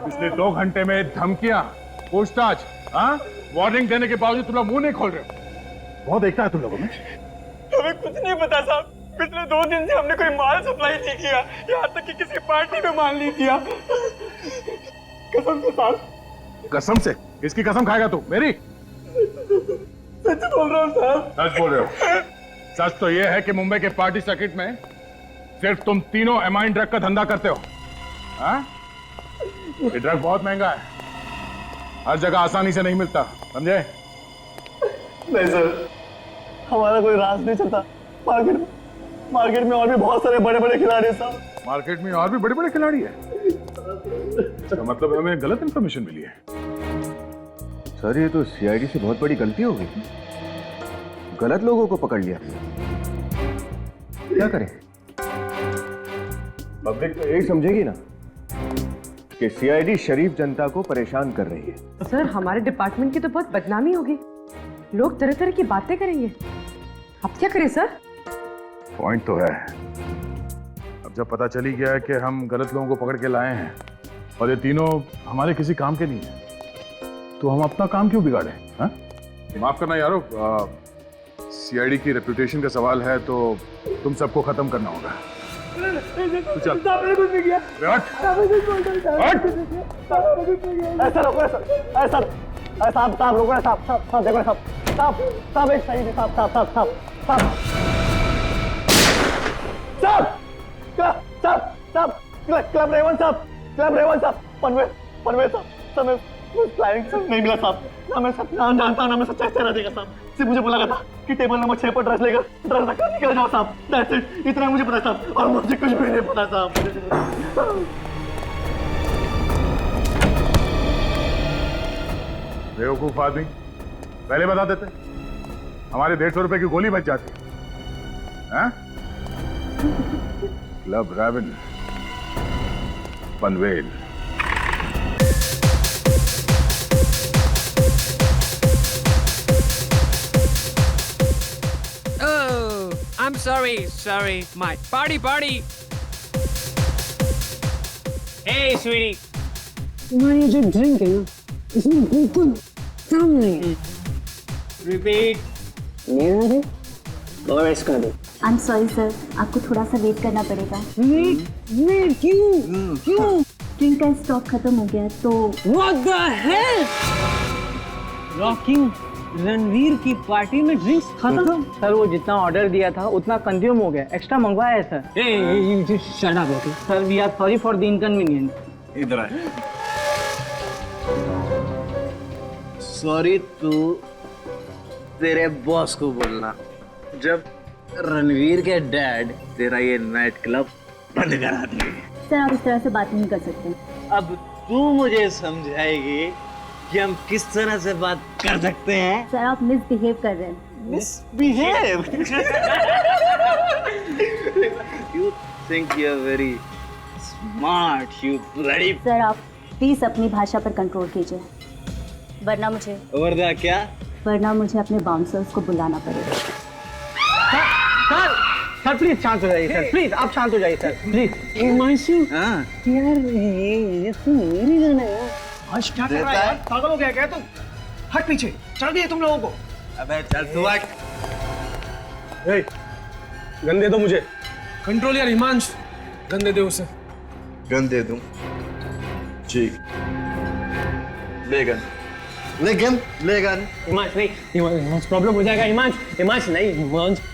पिछले 2 घंटे में धमकियां, पूछताछ, हाँ, वार्निंग देने के बावजूद तुम लोग मुंह नहीं खोल रहे हो। बहुत देखता है तुम लोगों में। हमें कुछ नहीं पता साहब। पिछले 2 दिन से हमने कोई माल सप्लाई नहीं किया, यहाँ तक कि किसी पार्टी में माल नहीं दिया। कसम से साहब। कसम से? किसकी कसम खाएगा तू? मेरी? सच बोल रहा हूँ साहब। सच बोल रहे हो? सच तो यह है कि मुंबई के पार्टी सर्किट में सिर्फ तुम तीनों एमाइन ड्रग का धंधा करते हो। हाँ? ये ड्रग बहुत महंगा है, हर जगह आसानी से नहीं मिलता, समझे? नहीं सर, हमारा कोई राज नहीं चलता। मार्केट में और भी बहुत सारे बड़े बड़े खिलाड़ी हैं साहब। मार्केट में और भी बड़े बड़े खिलाड़ी हैं? इसका मतलब हमें गलत इंफॉर्मेशन मिली है। सर ये तो सीआईडी से बहुत बड़ी गलती हो गई, गलत लोगों को पकड़ लिया। क्या करें? पब्लिक तो यही समझेगी ना कि सीआईडी शरीफ जनता को परेशान कर रही है। सर हमारे डिपार्टमेंट की तो बहुत बदनामी होगी, लोग तरह तरह की बातें करेंगे। अब क्या करें सर? पॉइंट तो है। अब जब पता चली गया है कि हम गलत लोगों को पकड़ के लाए हैं और ये तीनों हमारे किसी काम के नहीं है, तो हम अपना काम क्यों बिगाड़े? हाँ? माफ करना यारो, सीआईडी की रेपुटेशन का सवाल है तो तुम सबको खत्म करना होगा। तो चल। कुछ नहीं किया। ऐसा रोको, ऐसा साहब रोको, साहब देखो, साहब एक सही, साहब क्लब रेवन साहब, पनवेल साहब, समय प्लानिंग सब नहीं मिला साहब। ना मैं सब नाम जानता हूँ, ना मैं सच्चा चेहरा देगा साहब। सिर्फ मुझे बोला था कि टेबल नंबर 6 पर ड्रेस रखकर निकल जाओ साहब। दैट्स इट, इतना मुझे पता साहब, और मुझे कुछ भी नहीं पता साहब। बेवकूफ आदमी, पहले बता देते, हमारे 150 रुपए की गोली बच जाती। हाँ? Club Raven, Panvel. I'm sorry, my party. Hey, sweetie. तुम्हारी जो ड्रिंक है ना, इसमें बिल्कुल दम नहीं है। Repeat. मेरा दे और इसका दे। I'm sorry सर, आपको थोड़ा सा वेट करना पड़ेगा। वेट क्यों? ड्रिंक का स्टॉक खत्म हो गया तो। What the hell? Rocking Ranveer की पार्टी में ड्रिंक्स खत्म। सर वो जितना ऑर्डर दिया था उतना कंज्यूम हो गया, एक्स्ट्रा मंगवाया है sir. Shut up okay. Sir we are sorry for the inconvenience. इधर आए। सॉरी तू तेरे बॉस को बोलना जब रणवीर के डैड तेरा ये नाइट क्लब बंद करा दिए। सर आप इस तरह से बात नहीं कर सकते। अब तू मुझे समझाएगी कि हम किस तरह से बात कर सकते हैं। सर आप मिसबिहेव कर रहे हैं। Misbehave? You think you're very smart, you bloody... sir आप प्लीज अपनी भाषा पर कंट्रोल कीजिए, वरना क्या? वरना मुझे अपने बाउंसर्स को बुलाना पड़ेगा। सर प्लीज शांत हो जाइए सर, प्लीज आप शांत हो जाइए सर, प्लीज। हिमांशु हाँ? यार ये तो मेरी गन है यार। आज क्या कर रहा है यार? पागल हो गया क्या तुम? हट पीछे, चल दिए तुम लोगों को। अबे चल तू हट। गन दे दो मुझे। कंट्रोल यार हिमांशु, गन दे दे उसे। गन दे दूं? जी। ले गन। हिमांशु नहीं, हिमांशु प्रॉब्लम हो जाएगा। हिमांशु नहीं, हिमांशु।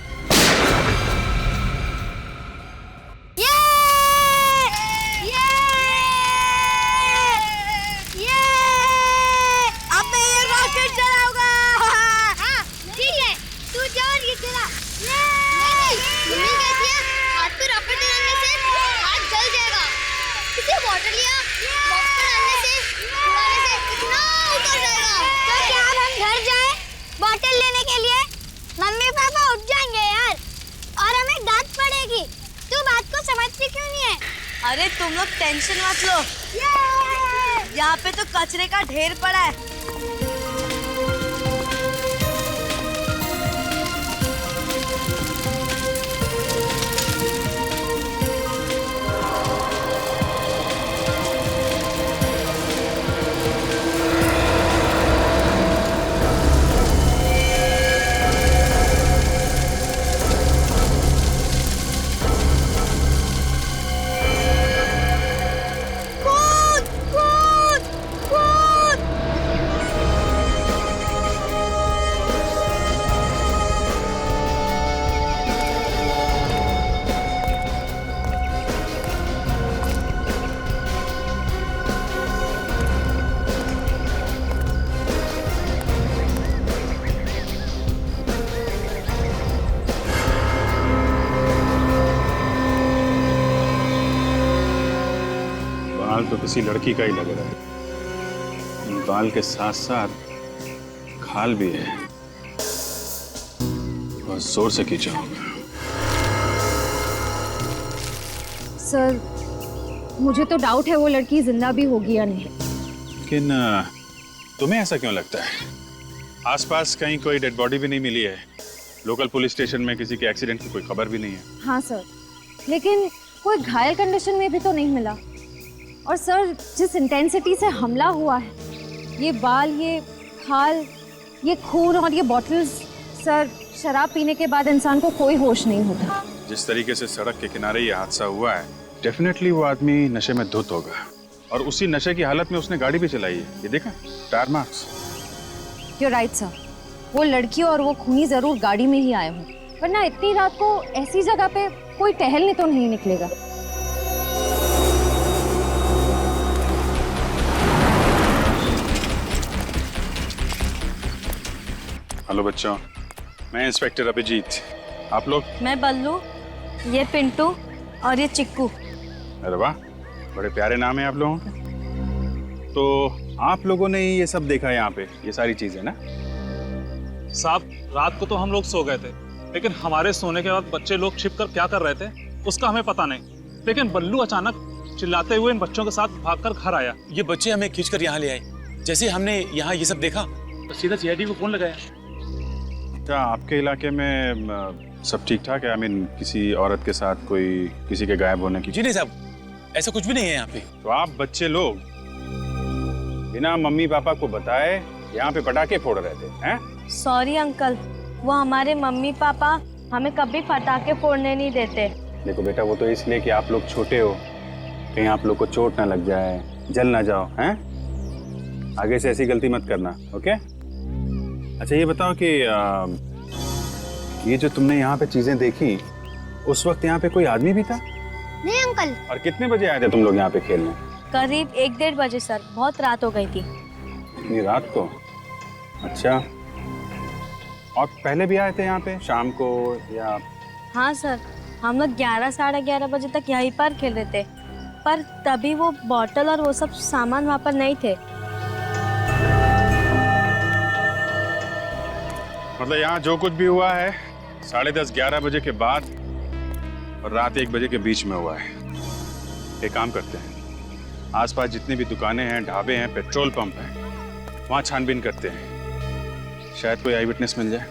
मम्मी पापा उठ जाएंगे यार और हमें डांट पड़ेगी। तू बात को समझती क्यों नहीं है? अरे तुम लोग टेंशन मत लो, यहाँ पे तो कचरे का ढेर पड़ा है। बाल तो किसी लड़की का ही लग रहा है। इन बाल के साथ साथ खाल भी है। बहुत जोर से खींचा होगा। सर, मुझे तो डाउट है वो लड़की जिंदा भी होगी या नहीं। लेकिन तुम्हें ऐसा क्यों लगता है? आसपास कहीं कोई डेड बॉडी भी नहीं मिली है। लोकल पुलिस स्टेशन में किसी के एक्सीडेंट की कोई खबर भी नहीं है। हाँ सर, लेकिन कोई घायल कंडीशन में भी तो नहीं मिला। और सर, जिस इंटेंसिटी से हमला हुआ है, ये बाल, ये खाल, ये खून और ये बॉटल्स, सर शराब पीने के बाद इंसान को कोई होश नहीं होता। जिस तरीके से सड़क के किनारे ये हादसा हुआ है, डेफिनेटली वो आदमी नशे में धुत होगा और उसी नशे की हालत में उसने गाड़ी भी चलाई है। ये देखा, tyre marks. You're right, sir. वो लड़की और वो खूनी जरूर गाड़ी में ही आए हों, वरना इतनी रात को ऐसी जगह पे कोई टहलने तो नहीं निकलेगा। हेलो बच्चों, मैं इंस्पेक्टर अभिजीत। आप लोग? मैं बल्लू, ये पिंटू और ये चिक्कू। अरे वाह, बड़े प्यारे नाम है आप लोगों के। तो आप लोगों ने ये सब देखा यहाँ पे, ये सारी चीजें ना? साहब, रात को तो हम लोग सो गए थे, लेकिन हमारे सोने के बाद बच्चे लोग छिपकर क्या कर रहे थे उसका हमें पता नहीं। लेकिन बल्लू अचानक चिल्लाते हुए इन बच्चों के साथ भागकर घर आया। ये बच्चे हमें खींचकर यहाँ ले आए। जैसे हमने यहाँ ये सब देखा तो सीधा सीआईडी को फोन लगाया। क्या आपके इलाके में सब ठीक ठाक है? आई मीन, किसी औरत के साथ कोई किसी के गायब होने की? जी नहीं साहब, ऐसा कुछ भी नहीं है यहाँ पे। तो आप बच्चे लोग बिना मम्मी पापा को बताए यहाँ पे पटाखे फोड़ रहे थे, हैं? सॉरी अंकल, वो हमारे मम्मी पापा हमें कभी पटाखे फोड़ने नहीं देते। देखो बेटा, वो तो इसलिए कि आप लोग छोटे हो, कहीं आप लोग को चोट ना लग जाए, जल ना जाओ, हैं? आगे से ऐसी गलती मत करना, ओके? अच्छा ये बताओ कि ये जो तुमने यहाँ पे चीजें देखी, उस वक्त यहाँ पे कोई आदमी भी था? नहीं अंकल। और कितने बजे आए थे तुम लोग यहाँ पे खेलने? करीब 1-1:30 बजे सर, बहुत रात हो गई थी। इतनी रात को? अच्छा, और पहले भी आए थे यहाँ पे शाम को या? हाँ सर, हम लोग 11-11:30 बजे तक यहीं पर खेल रहे थे, पर तभी वो बॉटल और वो सब सामान वहाँ पर नहीं थे। मतलब यहाँ जो कुछ भी हुआ है 10:30-11 बजे के बाद और रात 1 बजे के बीच में हुआ है। एक काम करते हैं, आसपास जितनी भी दुकानें हैं, ढाबे हैं, पेट्रोल पंप हैं, वहाँ छानबीन करते हैं, शायद कोई आई विटनेस मिल जाए।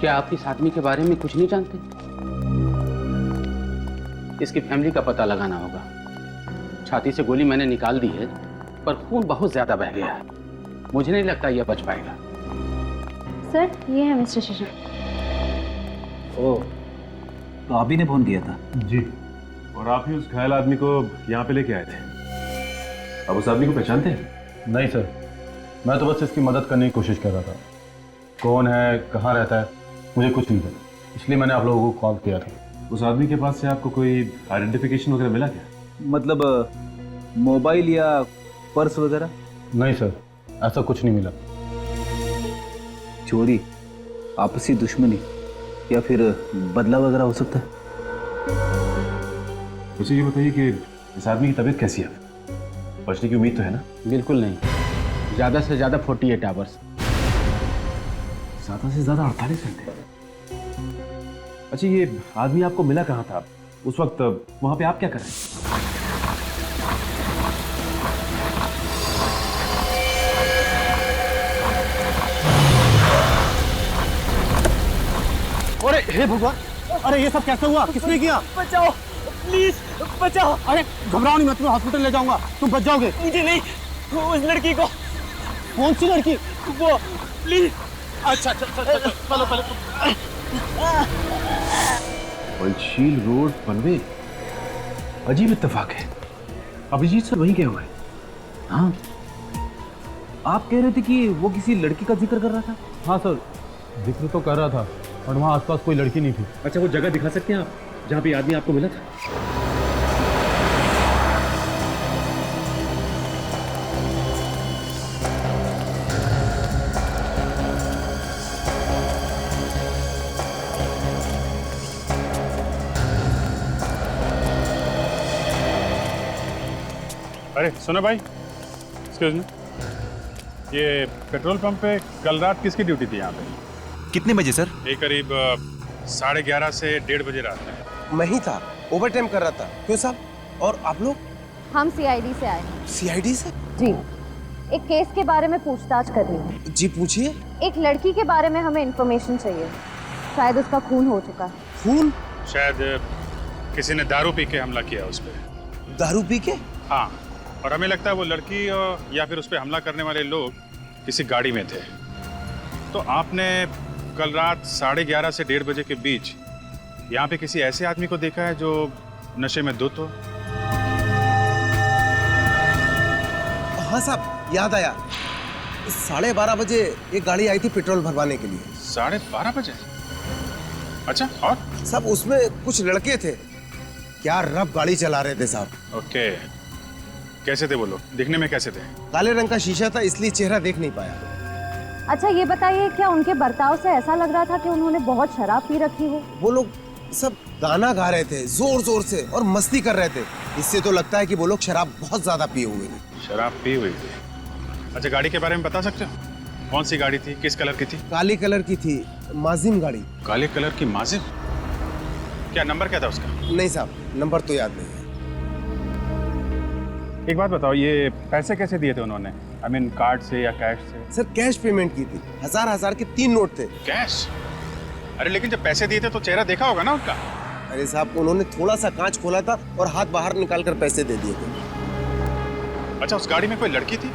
क्या आप इस आदमी के बारे में कुछ नहीं जानते? इसकी फैमिली का पता लगाना होगा। छाती से गोली मैंने निकाल दी है, पर खून बहुत ज्यादा बह गया है। मुझे नहीं लगता यह बच पाएगा। सर, ये है मिस्टर शेषन। ओह, तो आप ही ने फोन किया था? जी, और आप ही उस घायल आदमी को यहाँ पे लेके आए थे। अब उस आदमी को पहचानते हैं? नहीं सर, मैं तो बस इसकी मदद करने की कोशिश कर रहा था। कौन है, कहाँ रहता है, मुझे कुछ नहीं पता, इसलिए मैंने आप लोगों को कॉल किया था। उस आदमी के पास से आपको कोई आइडेंटिफिकेशन वगैरह मिला क्या? मतलब मोबाइल या पर्स वगैरह? नहीं सर, ऐसा कुछ नहीं मिला। चोरी, आपसी दुश्मनी या फिर बदला वगैरह हो सकता है? मुझे ये बताइए कि इस आदमी की तबीयत कैसी है? बचने की उम्मीद तो है ना? बिल्कुल नहीं, ज्यादा से ज्यादा 48 आवर्स। ज्यादा से ज्यादा 48 घंटे? अच्छा, ये आदमी आपको मिला कहाँ था? उस वक्त वहां पे आप क्या कर रहे हैं? अरे हे भगवान, अरे ये सब कैसे हुआ? किसने किया? बचाओ प्लीज, बचाओ। अरे घबराओ नहीं, मैं तुम्हें हॉस्पिटल ले जाऊंगा, तुम बच जाओगे। मुझे नहीं, उस लड़की को। कौन सी लड़की? वो, प्लीज। अच्छा, चलो पहले। बलशील रोड, पनवेल। अजीब इत्तेफाक है, अभिजीत सर वहीं गए हुए। हाँ, आप कह रहे थे कि वो किसी लड़की का जिक्र कर रहा था? हाँ सर, जिक्र तो कर रहा था, और वहाँ आसपास कोई लड़की नहीं थी। अच्छा, वो जगह दिखा सकते हैं आप? जहाँ पे आदमी आपको मिला था? अरे सुनो भाई, एक्सक्यूज मी, ये पेट्रोल पंप पे कल रात किसकी ड्यूटी थी यहाँ पे? कितने बजे सर? ये करीब 11:30 से 1:30 बजे रात में। मैं ही था, ओवर टाइम कर रहा था। क्यों साहब? और आप लोग? हम सीआईडी से आए हैं। सीआईडी से? जी, एक केस के बारे में पूछताछ कर रही हूँ। जी पूछिए। एक लड़की के बारे में हमें इन्फॉर्मेशन चाहिए, शायद उसका खून हो चुका है। खून? शायद किसी ने दारू पी के हमला किया उस पर। दारू पी के? हाँ, और हमें लगता है वो लड़की या फिर उस पर हमला करने वाले लोग किसी गाड़ी में थे। तो आपने कल रात 11:30 से 1:30 बजे के बीच यहाँ पे किसी ऐसे आदमी को देखा है जो नशे में धुत हो? हाँ साहब, याद आया। 12:30 बजे एक गाड़ी आई थी पेट्रोल भरवाने के लिए। 12:30 बजे? अच्छा, और? साहब उसमें कुछ लड़के थे, क्या रफ गाड़ी चला रहे थे साहब। ओके, कैसे थे वो लोग? दिखने में कैसे थे? काले रंग का शीशा था, इसलिए चेहरा देख नहीं पाया। अच्छा ये बताइए, क्या उनके बर्ताव से ऐसा लग रहा था कि उन्होंने बहुत शराब पी रखी हो? वो लोग सब गाना गा रहे थे जोर जोर से और मस्ती कर रहे थे। इससे तो लगता है कि वो लोग शराब बहुत ज्यादा पिए हुए थे। शराब पी हुई थी? अच्छा, गाड़ी के बारे में बता सकते हो? कौन सी गाड़ी थी, किस कलर की थी? काली कलर की थी, माजिम गाड़ी। काले कलर की माजिम? क्या नंबर क्या था उसका? नहीं साहब, नंबर तो याद नहीं है। एक बात बताओ, ये पैसे कैसे दिए थे उन्होंने? I mean, कार्ड से या कैश से? सर कैश पेमेंट की थी, 1000 के 3 नोट थे। कैश? अरे लेकिन जब पैसे दिए थे तो चेहरा देखा होगा ना उनका? अरे साहब, उन्होंने थोड़ा सा कांच खोला था और हाथ बाहर निकाल कर पैसे दे दिए थे। अच्छा, उस गाड़ी में कोई लड़की थी?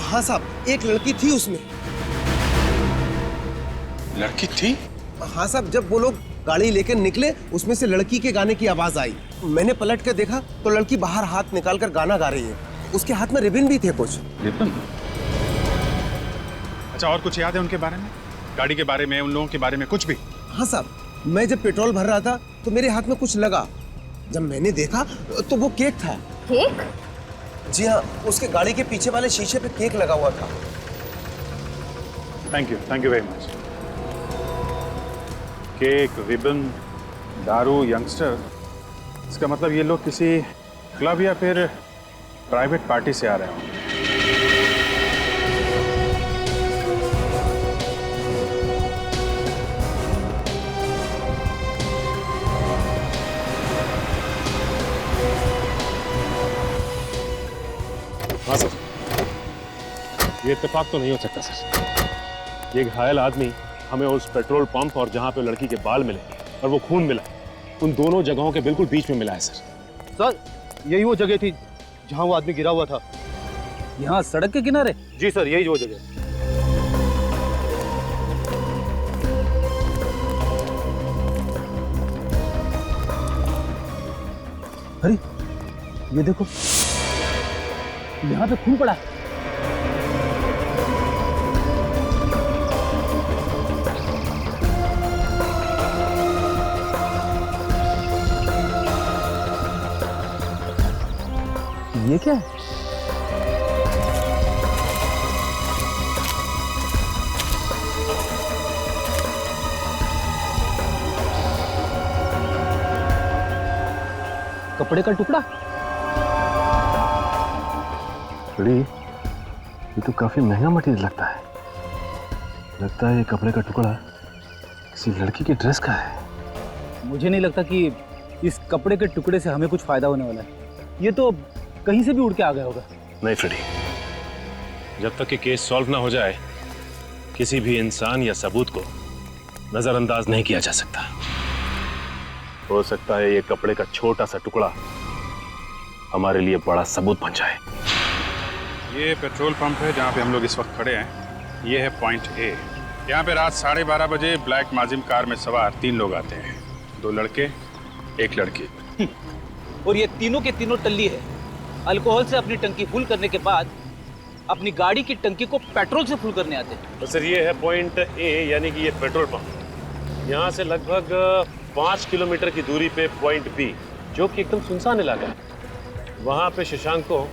हाँ साहब, एक लड़की थी उसमें। लड़की थी? हाँ साहब, जब वो लोग गाड़ी लेकर निकले, उसमें से लड़की के गाने की आवाज आई। मैंने पलट कर देखा तो लड़की बाहर हाथ निकाल कर गाना गा रही है। उसके हाथ में रिबन भी थे कुछ। रिबन? अच्छा, और कुछ याद है उनके बारे में? गाड़ी के बारे में, उन लोगों के बारे में कुछ भी? हाँ साहब, मैं जब पेट्रोल भर रहा था तो मेरे हाथ में कुछ लगा। जब मैंने देखा तो वो केक था। केक? जी हाँ, उसके गाड़ी के पीछे वाले शीशे पे केक लगा हुआ था। Thank you very much. Cake, ribbon, दारू, यंगस्टर, इसका मतलब ये लोग किसी क्लब या फिर प्राइवेट पार्टी से आ रहे होंगे। हाँ सर, ये इत्तेफाक तो नहीं हो सकता सर। ये घायल आदमी हमें उस पेट्रोल पंप और जहाँ पे लड़की के बाल मिले और वो खून मिला, उन दोनों जगहों के बिल्कुल बीच में मिला है सर। सर, यही वो जगह थी जहाँ वो आदमी गिरा हुआ था। यहाँ सड़क के किनारे? जी सर, यही वो जगह। अरे ये देखो, यहाँ पे खून पड़ा है। ये क्या है? कपड़े का टुकड़ा? बड़ी, ये तो काफी महंगा मटेरियल लगता है। लगता है ये कपड़े का टुकड़ा किसी लड़की की ड्रेस का है। मुझे नहीं लगता कि इस कपड़े के टुकड़े से हमें कुछ फायदा होने वाला है। ये तो कहीं से भी उड़ के आ गया होगा। नहीं फ्रेडी, जब तक कि केस सॉल्व ना हो जाए, किसी भी इंसान या सबूत को नजरअंदाज नहीं किया जा सकता। हो सकता है ये कपड़े का छोटा सा टुकड़ा हमारे लिए बड़ा सबूत बन जाए। ये पेट्रोल पंप है जहाँ पे हम लोग इस वक्त खड़े हैं। ये है पॉइंट ए। यहाँ पे रात 12:30 बजे ब्लैक माजिम कार में सवार 3 लोग आते हैं, 2 लड़के, 1 लड़की। और ये तीनों के तीनों टल्ली है। अल्कोहल से अपनी टंकी फुल करने के बाद अपनी गाड़ी की टंकी को पेट्रोल से फुल करने आते हैं। तो सर ये है पॉइंट ए, यानी कि ये पेट्रोल पंप। यहाँ से लगभग 5 किलोमीटर की दूरी पे पॉइंट बी, जो कि एकदम सुनसान इलाका है, वहाँ पे शशांक को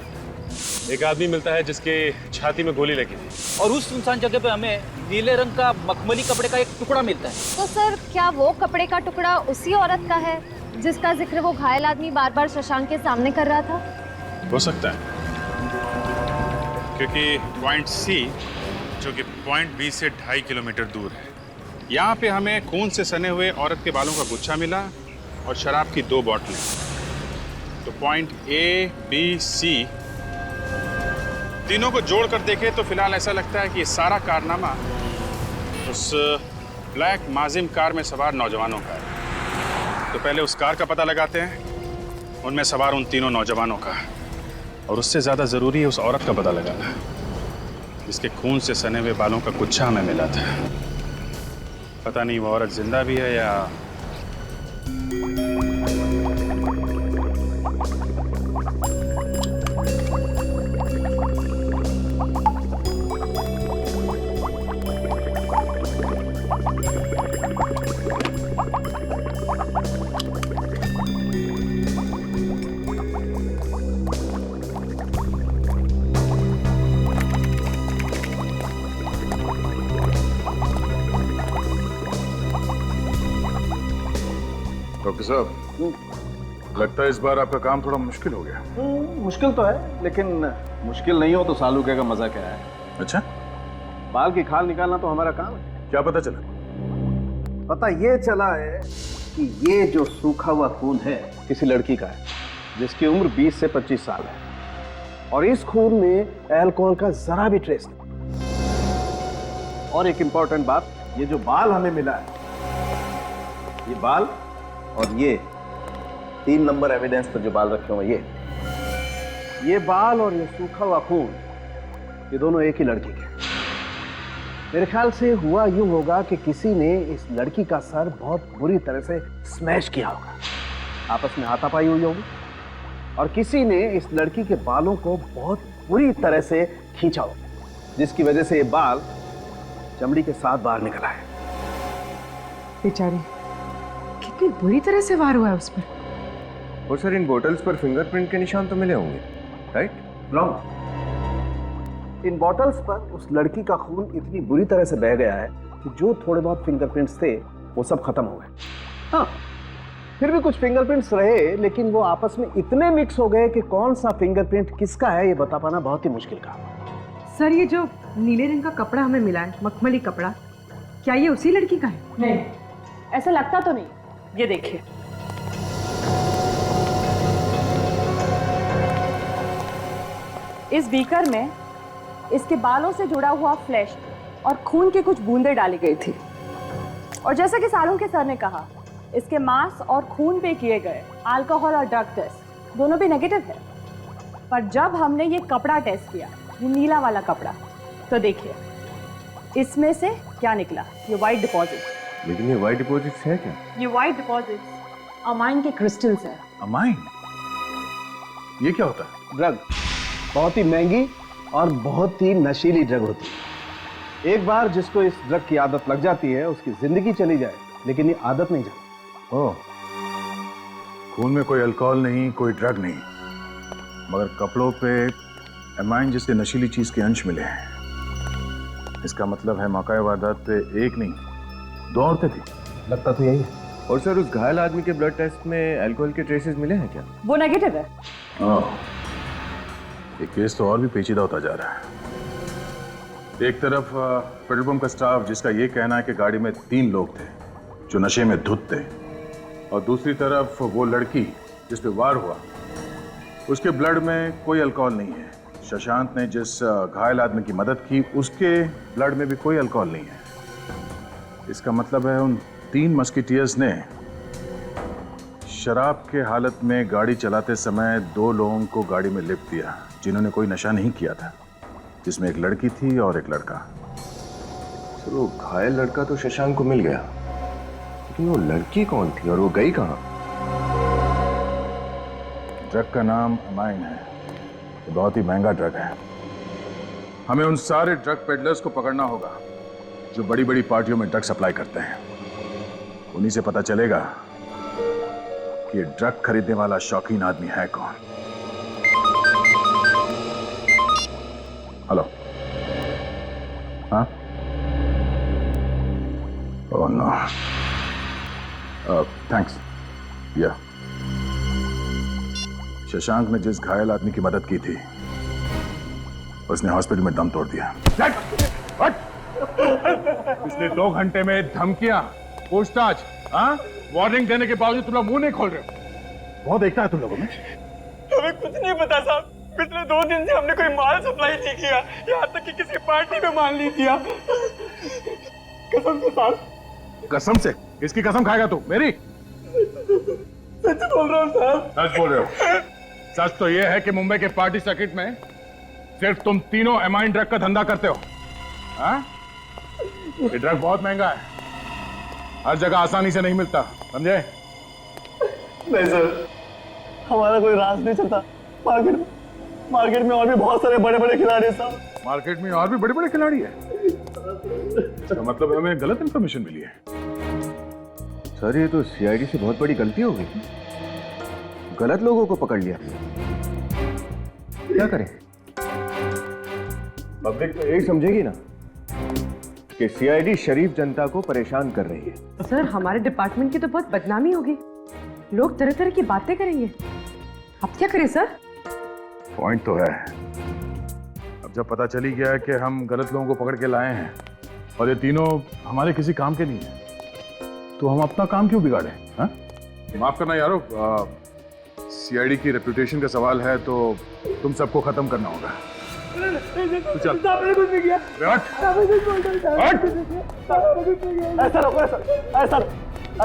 एक आदमी मिलता है जिसके छाती में गोली लगी थी। और उस सुनसान जगह पे हमें नीले रंग का मखमली कपड़े का एक टुकड़ा मिलता है। तो सर क्या वो कपड़े का टुकड़ा उसी औरत का है जिसका जिक्र वो घायल आदमी बार बार शशांक के सामने कर रहा था? हो सकता है, क्योंकि पॉइंट सी जो कि पॉइंट बी से 2.5 किलोमीटर दूर है, यहाँ पे हमें खून से सने हुए औरत के बालों का गुच्छा मिला और शराब की 2 बोतलें। तो पॉइंट ए, बी, सी तीनों को जोड़कर देखें तो फिलहाल ऐसा लगता है कि ये सारा कारनामा उस ब्लैक माजिम कार में सवार नौजवानों का है। तो पहले उस कार का पता लगाते हैं, उनमें सवार उन तीनों नौजवानों का, और उससे ज़्यादा ज़रूरी है उस औरत का पता लगाना जिसके खून से सने हुए बालों का गुच्छा हमें मिला था। पता नहीं वो औरत जिंदा भी है या डॉक्टर साहब, लगता है इस बार आपका काम थोड़ा मुश्किल हो गया। मुश्किल तो है, लेकिन मुश्किल नहीं हो तो सालूके का मजा क्या है। अच्छा, बाल की खाल निकालना तो हमारा काम है। क्या पता चला? पता ये चला है कि ये जो सूखा हुआ खून है किसी लड़की का है जिसकी उम्र 20 से 25 साल है, और इस खून में अल्कोहल का जरा भी ट्रेस नहीं। और एक इंपॉर्टेंट बात, ये जो बाल हमें मिला है, ये बाल और ये 3 नंबर एविडेंस पर जो बाल रखे हुए, ये बाल और ये सूखा हुआ खून, ये दोनों एक ही लड़की के। मेरे ख्याल से हुआ यूं होगा कि किसी ने इस लड़की का सर बहुत बुरी तरह से स्मैश किया होगा, आपस में हाथापाई हुई होगी, और किसी ने इस लड़की के बालों को बहुत बुरी तरह से खींचा होगा, जिसकी वजह से ये बाल चमड़ी के साथ बाहर निकला है। बेचारी, कितनी बुरी तरह से वार हुआ है उस पर। और सर, इन बोतल्स पर फिंगरप्रिंट के निशान तो मिले होंगे, राइट? रॉन्ग। इन बॉटल्स पर उस लड़की का खून इतनी बुरी तरह से बह गया है कि जो थोड़े बहुत फिंगरप्रिंट्स थे वो सब खत्म हो गए। हाँ, फिर भी कुछ फिंगरप्रिंट्स रहे, लेकिन वो आपस में इतने मिक्स हो गए कि कौन सा फिंगरप्रिंट किसका है ये बता पाना बहुत ही मुश्किल काम है। सर, ये जो नीले रंग का कपड़ा हमें मिला है, मखमली कपड़ा, क्या ये उसी लड़की का है? नहीं, ऐसा लगता तो नहीं। ये देखिए, इस बीकर में इसके बालों से जुड़ा हुआ फ्लैश और खून की कुछ बूंदें डाली गई थी, और जैसा कि सालूके सर ने कहा, इसके मांस और खून पे किए गए अल्कोहल और ड्रग टेस्ट दोनों भी नेगेटिव है। पर जब हमने ये कपड़ा टेस्ट किया, ये नीला वाला कपड़ा, तो देखिए इसमें से क्या निकला, ये वाइट डिपॉजिट। लेकिन ये वाइट डिपॉजिट्स है क्या? ये वाइट डिपॉजिट्स अमाइन के क्रिस्टल्स है। अमाइन? ये क्या होता है? ड्रग, बहुत ही महंगी और बहुत ही नशीली ड्रग होती है। एक बार जिसको इस ड्रग की आदत लग जाती है उसकी जिंदगी चली जाए, लेकिन ये आदत नहीं जाती। ओह, खून में कोई अल्कोहल नहीं, कोई ड्रग नहीं, मगर कपड़ों पे अमाइन जैसे नशीली चीज के अंश मिले हैं। इसका मतलब है मौका वारदात पे एक नहीं 2 औरतें थी। लगता तो यही है। और सर, उस घायल आदमी के ब्लड टेस्ट में अल्कोहल के ट्रेसेस मिले हैं क्या? वो नेगेटिव है। ये केस तो और भी पेचीदा होता जा रहा है। एक तरफ पेट्रोल पंप का स्टाफ जिसका ये कहना है कि गाड़ी में 3 लोग थे जो नशे में धुत थे, और दूसरी तरफ वो लड़की जिस पे वार हुआ, उसके ब्लड में कोई अल्कोहल नहीं है। शशांक ने जिस घायल आदमी की मदद की, उसके ब्लड में भी कोई अल्कोहल नहीं है। इसका मतलब है उन 3 मस्किटियर्स ने शराब के हालत में गाड़ी चलाते समय 2 लोगों को गाड़ी में लिफ्ट दिया जिन्होंने कोई नशा नहीं किया था, जिसमें एक लड़की थी और एक लड़का। सर, वो घायल लड़का तो शशांक को मिल गया, लेकिन वो लड़की कौन थी और वो गई कहाँ? ड्रग का नाम अमाइन है, ये बहुत ही महंगा ड्रग है। हमें उन सारे ड्रग पेडलर्स को पकड़ना होगा जो बड़ी बड़ी पार्टियों में ड्रग सप्लाई करते हैं। उन्हीं से पता चलेगा कि ये ड्रग खरीदने वाला शौकीन आदमी है कौन। हेलो। हाँ? Oh no. थैंक्स। या शशांक ने जिस घायल आदमी की मदद की थी उसने हॉस्पिटल में दम तोड़ दिया। पिछले 2 घंटे में धमकियां, पूछताछ, हाँ? वार्निंग देने के बावजूद तुम लोग मुंह नहीं खोल रहे हो। बहुत देखता है तुम लोगों में। हमें कुछ नहीं पता साहब। पिछले 2 दिन से हमने कोई माल सप्लाई नहीं किया, यहाँ तक कि किसी पार्टी में माल नहीं दिया। कसम से साहब। कसम से? किसकी कसम खाएगा तू? मेरी? सच बोल रहा हूँ साहब। सच बोल रहे हो? सच तो यह है कि मुंबई के पार्टी सर्किट में सिर्फ तुम तीनों एमाइन ड्रग का धंधा करते हो। हाँ? ये ड्रग बहुत महंगा है, हर जगह आसानी से नहीं मिलता, समझे? नहीं सर, हमारा कोई राज नहीं चलता। मार्केट में और भी बहुत सारे बड़े बड़े खिलाड़ी हैं साहब। मार्केट में और भी बड़े बड़े खिलाड़ी है? इसका मतलब हमें गलत इंफॉर्मेशन मिली है। सर ये तो सीआईडी से बहुत बड़ी गलती हो गई, गलत लोगों को पकड़ लिया। क्या करें? पब्लिक तो यही समझेगी ना कि सीआईडी शरीफ जनता को परेशान कर रही है। सर हमारे डिपार्टमेंट की तो बहुत बदनामी होगी, लोग तरह तरह की बातें करेंगे। अब क्या करें सर? पॉइंट तो है, अब जब पता चली गया है कि हम गलत लोगों को पकड़ के लाए हैं और ये तीनों हमारे किसी काम के नहीं है, तो हम अपना काम क्यों बिगाड़े? हाँ? माफ करना यारो, सीआईडी की रेपुटेशन का सवाल है तो तुम सबको खत्म करना होगा। तो चल। आपने कुछ नहीं किया। आपने कुछ बोल रहा है। आपने कुछ नहीं किया। ऐसा रोको सर, ऐसा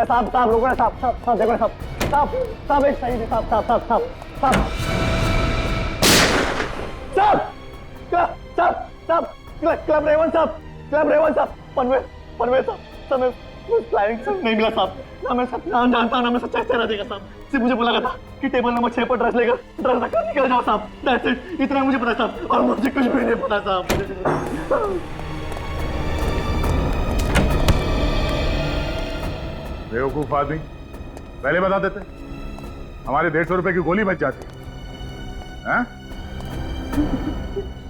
साहब रोको ना साहब देखो साहब एक सही है साहब क्लब रेवन साहब पनवेल साहब सर मैं प्लानिंग सर नहीं मिला साहब ना, मैं सब नाम जानता हूँ ना मैं सच्चा चेहरा देगा साहब। सिर्फ मुझे बोला था कि टेबल नंबर 6 पर ड्रेस रखकर निकल जाओ साहब, दैट्स इट, इतना मुझे पता साहब, और मुझे कुछ भी नहीं पता साहब। बेवकूफ आदमी, पहले बता देते, हमारे 150 रुपए की गोली बच जाती। हाँ?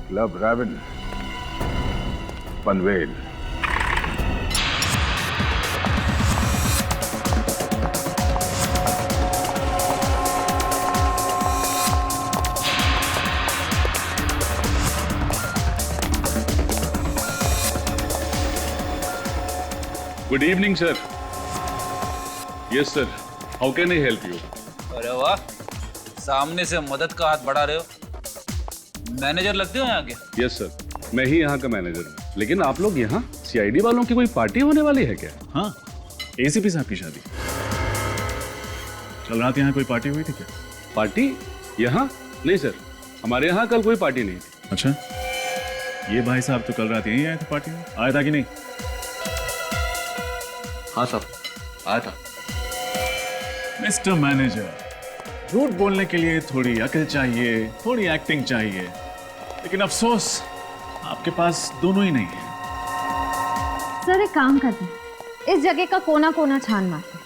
Club Raven Panvel. Good evening, sir. Yes, sir. How can I help you? अरे वाह, सामने से मदद का हाथ बढ़ा रहे हो। मैनेजर लगते हो यहाँ के? Yes, sir. मैं ही यहाँ का मैनेजर हूँ। लेकिन आप लोग यहाँ सीआईडी वालों की कोई पार्टी होने वाली है क्या? हाँ, एसीपी साहब की शादी। कल रात यहाँ कोई पार्टी हुई थी क्या? पार्टी? यहाँ? नहीं सर, हमारे यहाँ कल कोई पार्टी नहीं थी। अच्छा, ये भाई साहब तो कल रात यहीं आए थे पार्टी में, आया था कि नहीं? हाँ साहब, आया था। मिस्टर मैनेजर, झूठ बोलने के लिए थोड़ी अकल चाहिए, थोड़ी एक्टिंग चाहिए, लेकिन अफसोस आपके पास दोनों ही नहीं है। सर एक काम करते हैं, इस जगह का कोना कोना छान मारते हैं।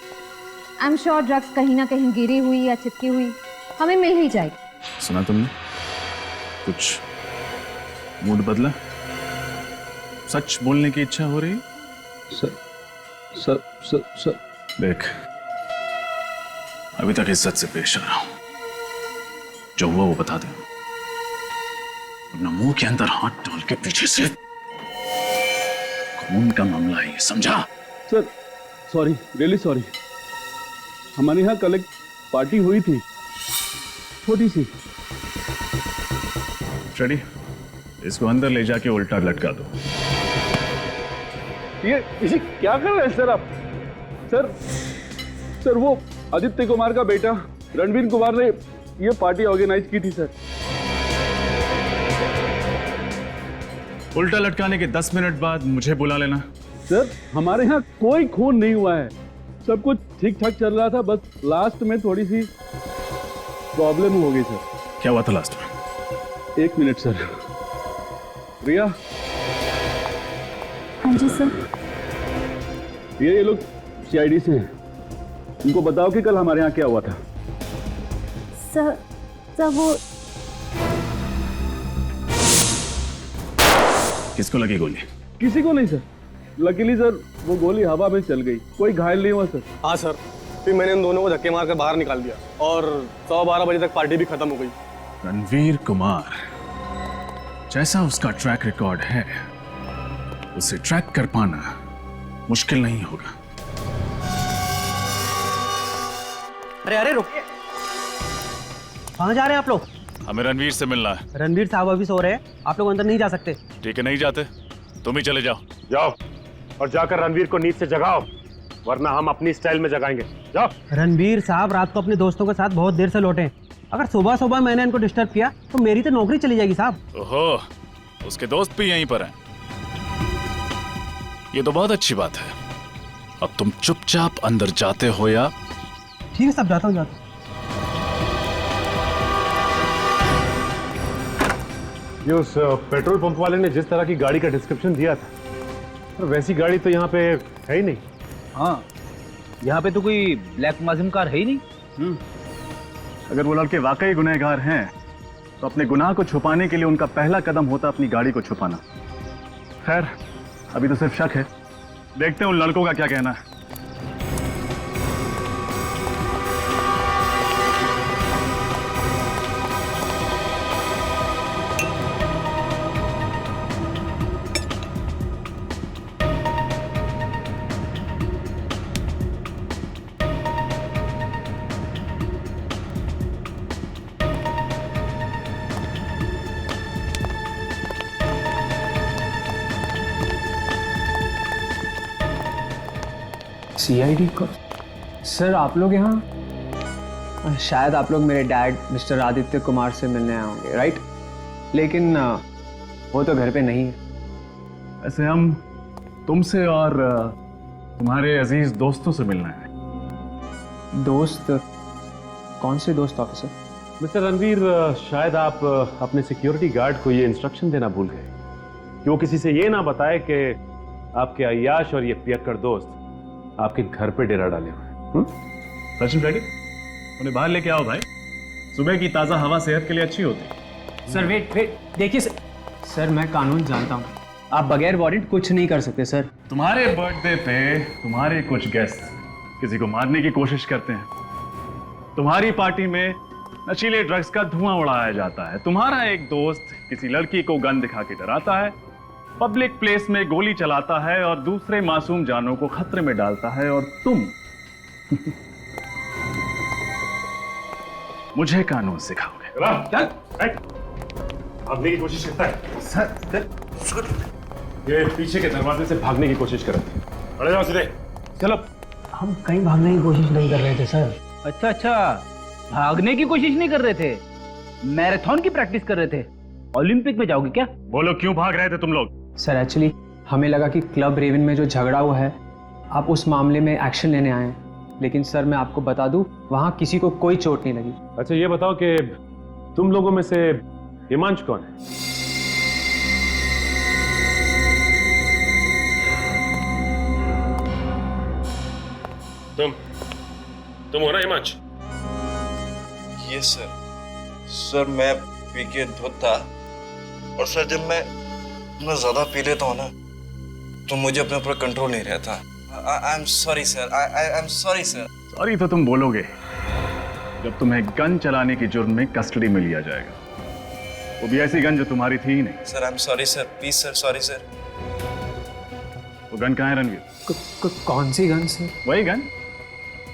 आई एम श्योर ड्रग्स कहीं ना कहीं गिरी हुई या चिपकी हुई हमें मिल ही जाएगी। सुना तुमने? कुछ मूड बदला? सच बोलने की इच्छा हो रही? सर देख, अभी तक इज्जत से पेश आ रहा हूं, जो हुआ वो बता दे, अपना मुंह के अंदर हाथ डाल के पीछे से। खून का मामला है ये, समझा? Sir sorry, really sorry. हमारे यहाँ कल एक पार्टी हुई थी, छोटी सी। फ्रेडी, इसको अंदर ले जाके उल्टा लटका दो। ये क्या कर रहे हैं सर आप? सर वो आदित्य कुमार का बेटा रणवीर कुमार ने ये पार्टी ऑर्गेनाइज की थी सर। उल्टा लटकाने के 10 मिनट बाद मुझे बुला लेना। सर हमारे यहाँ कोई खून नहीं हुआ है, सब कुछ ठीक ठाक चल रहा था, बस लास्ट में थोड़ी सी प्रॉब्लम हो गई सर। क्या हुआ था लास्ट में? 1 मिनट सर। रिया। हाँ जी सर। ये लोग सीआईडी से उनको बताओ कि कल हमारे यहाँ क्या हुआ था। सर वो किसको लगी गोली? किसी को नहीं सर। लकीली सर वो गोली हवा में चल गई, कोई घायल नहीं हुआ सर। हाँ सर, फिर मैंने उन दोनों को धक्के मार कर बाहर निकाल दिया और 12:15 बजे तक पार्टी भी खत्म हो गई। रणवीर कुमार, जैसा उसका ट्रैक रिकॉर्ड है, उसे ट्रैक कर पाना मुश्किल नहीं होगा। अरे रुकिए, कहाँ जा रहे हैं आप लोग? हमें रणवीर से मिलना है। रणवीर साहब अभी सो रहे हैं, आप लोग अंदर नहीं जा सकते। ठीक है, नहीं जाते, तुम ही चले जाओ। जाओ और जाकर रणवीर को नींद से जगाओ, वरना हम अपनी स्टाइल में जगाएंगे। जाओ। रणवीर साहब रात को अपने दोस्तों के साथ बहुत देर से लौटे, अगर सुबह सुबह मैंने इनको डिस्टर्ब किया तो मेरी तो नौकरी चली जाएगी साहब। ओहो, उसके दोस्त भी यहीं पर हैं। ये तो बहुत अच्छी बात है। अब तुम चुपचाप अंदर जाते हो या? ठीक है साहब, जाता हूँ। ये उस पेट्रोल पंप वाले ने जिस तरह की गाड़ी का डिस्क्रिप्शन दिया था, और वैसी गाड़ी तो यहाँ पे है ही नहीं। हाँ, यहाँ पे तो कोई ब्लैक माजिम कार है ही नहीं। अगर वो लड़के वाकई गुनहगार हैं तो अपने गुनाह को छुपाने के लिए उनका पहला कदम होता अपनी गाड़ी को छुपाना। खैर, अभी तो सिर्फ शक है, देखते हैं उन लड़कों का क्या कहना है। सीआईडी को सर, आप लोग यहाँ शायद आप लोग मेरे डैड मिस्टर आदित्य कुमार से मिलने आए होंगे, राइट? लेकिन वो तो घर पे नहीं है। ऐसे हम तुमसे और तुम्हारे अजीज दोस्तों से मिलना है। दोस्त? कौन से दोस्त ऑफिसर? मिस्टर रणवीर, शायद आप अपने सिक्योरिटी गार्ड को ये इंस्ट्रक्शन देना भूल गए कि वो किसी से ये ना बताए कि आपके अय्याश और ये पियक्कड़ दोस्त आपके घर पे डेरा डाले हुए। सचिन रेड्डी, उन्हें बाहर लेके आओ भाई, सुबह की ताजा हवा सेहत के लिए अच्छी होती है। सर वेट, देखिए सर, मैं कानून जानता हूँ, आप बगैर वारंट कुछ नहीं कर सकते सर। तुम्हारे बर्थडे पे तुम्हारे कुछ गेस्ट किसी को मारने की कोशिश करते हैं, तुम्हारी पार्टी में नशीले ड्रग्स का धुआं उड़ाया जाता है, तुम्हारा एक दोस्त किसी लड़की को गन दिखा के डराता है, पब्लिक प्लेस में गोली चलाता है और दूसरे मासूम जानों को खतरे में डालता है, और तुम मुझे कानून सिखाओगे। भागने की कोशिश करता है सर। ये पीछे के दरवाजे से भागने की कोशिश कर रहे थे। अरे जाओ सीधे, चलो। हम कहीं भागने की कोशिश नहीं कर रहे थे सर। अच्छा, भागने की कोशिश नहीं कर रहे थे, मैराथन की प्रैक्टिस कर रहे थे। ओलंपिक में जाओगे क्या? बोलो, क्यों भाग रहे थे तुम लोग? सर एक्चुअली हमें लगा कि क्लब रेवन में जो झगड़ा हुआ है, आप उस मामले में एक्शन लेने आए हैं, लेकिन सर मैं आपको बता दूं, वहां किसी को कोई चोट नहीं लगी। अच्छा, ये बताओ कि तुम लोगों में से हिमांशु कौन है? तुम हो ना हिमांशु? यस सर, मैं पी के धुत था, और सर जब मैं इतना ज्यादा पी लेता हूँ ना तो मुझे अपने ऊपर कंट्रोल नहीं रहता। I am sorry sir, I am sorry sir. Sorry तो तुम बोलोगे जब तुम्हें गन चलाने की जुर्म में कस्टडी में लिया जाएगा, वो भी ऐसी गन जो तुम्हारी थी ही नहीं। Sir I am sorry sir, please sir, sorry sir. वो गन कहाँ है रणवीर? कौन सी गन सर? वही गन